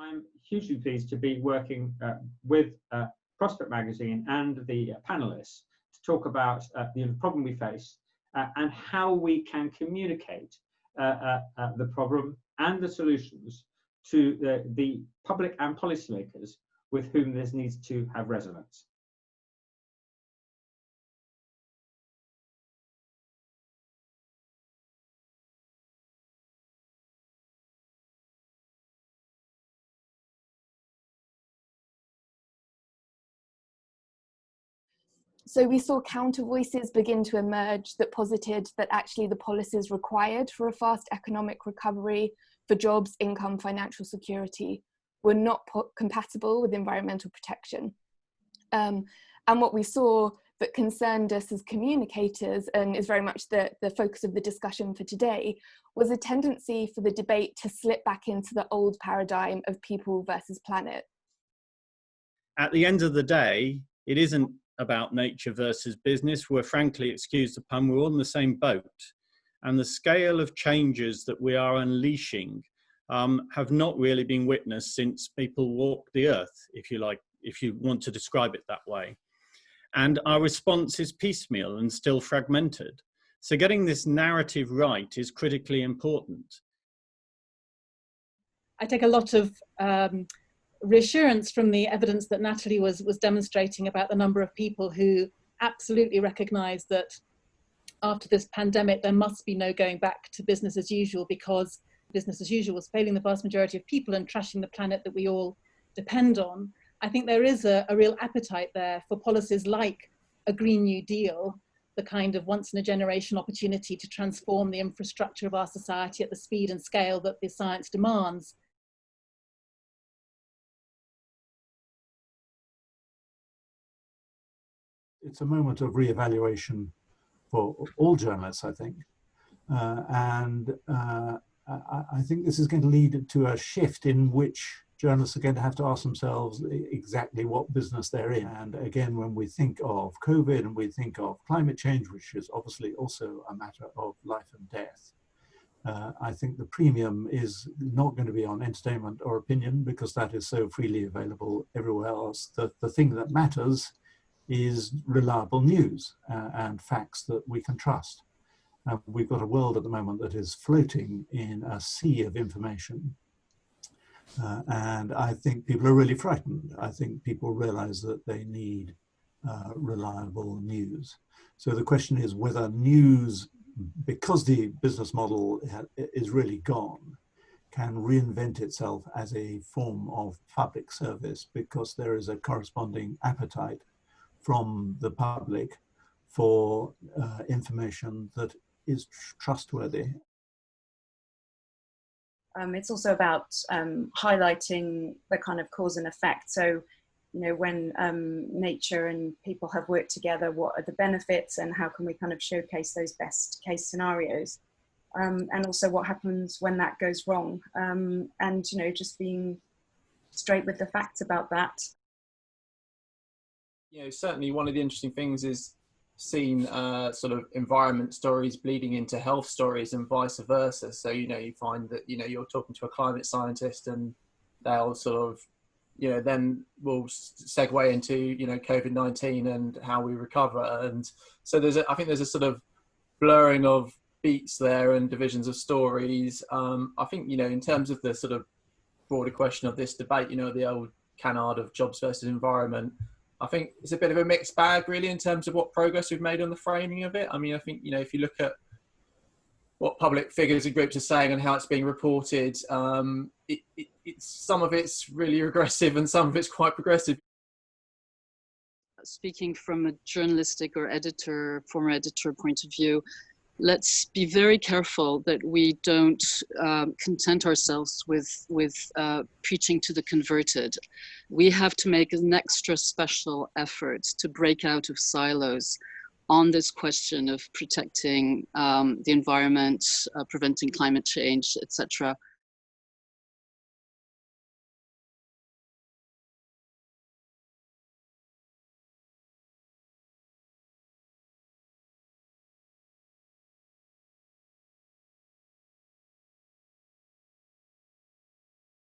I'm hugely pleased to be working with Prospect Magazine and the panelists to talk about the problem we face and how we can communicate the problem and the solutions to the public and policymakers with whom this needs to have resonance. So we saw countervoices begin to emerge that posited that actually the policies required for a fast economic recovery for jobs, income, financial security were not compatible with environmental protection. And what we saw that concerned us as communicators, and is very much the focus of the discussion for today, was a tendency for the debate to slip back into the old paradigm of people versus planet. At the end of the day, it isn't about nature versus business. We're frankly, excuse the pun, we're all in the same boat. And the scale of changes that we are unleashing have not really been witnessed since people walked the earth, if you like, if you want to describe it that way. And our response is piecemeal and still fragmented. So getting this narrative right is critically important. I take a lot of reassurance from the evidence that Natalie was demonstrating about the number of people who absolutely recognise that after this pandemic there must be no going back to business as usual, because business as usual was failing the vast majority of people and trashing the planet that we all depend on. I think there is a real appetite there for policies like a Green New Deal, the kind of once in a generation opportunity to transform the infrastructure of our society at the speed and scale that the science demands. It's a moment of reevaluation for all journalists, I think. I think this is going to lead to a shift in which journalists are going to have to ask themselves exactly what business they're in. And again, when we think of COVID and we think of climate change, which is obviously also a matter of life and death, I think the premium is not going to be on entertainment or opinion, because that is so freely available everywhere else. The thing that matters is reliable news and facts that we can trust. We've got a world at the moment that is floating in a sea of information. And I think people are really frightened. I think people realize that they need reliable news. So the question is whether news, because the business model is really gone, can reinvent itself as a form of public service, because there is a corresponding appetite from the public for information that is trustworthy. It's also about highlighting the kind of cause and effect. So, you know, when nature and people have worked together, what are the benefits and how can we kind of showcase those best case scenarios? And also what happens when that goes wrong? And, you know, just being straight with the facts about that. You know, certainly one of the interesting things is seeing sort of environment stories bleeding into health stories and vice versa. So, you know, you find that, you know, you're talking to a climate scientist and they'll sort of, you know, then we'll segue into, you know, COVID-19 and how we recover. And so I think there's a sort of blurring of beats there and divisions of stories. I think, you know, in terms of the sort of broader question of this debate, you know, the old canard of jobs versus environment, I think it's a bit of a mixed bag, really, in terms of what progress we've made on the framing of it. I mean, I think, you know, if you look at what public figures and groups are saying and how it's being reported, it's some of it's really regressive and some of it's quite progressive. Speaking from a journalistic or former editor point of view, let's be very careful that we don't content ourselves with preaching to the converted. We have to make an extra special effort to break out of silos on this question of protecting the environment, preventing climate change, etc.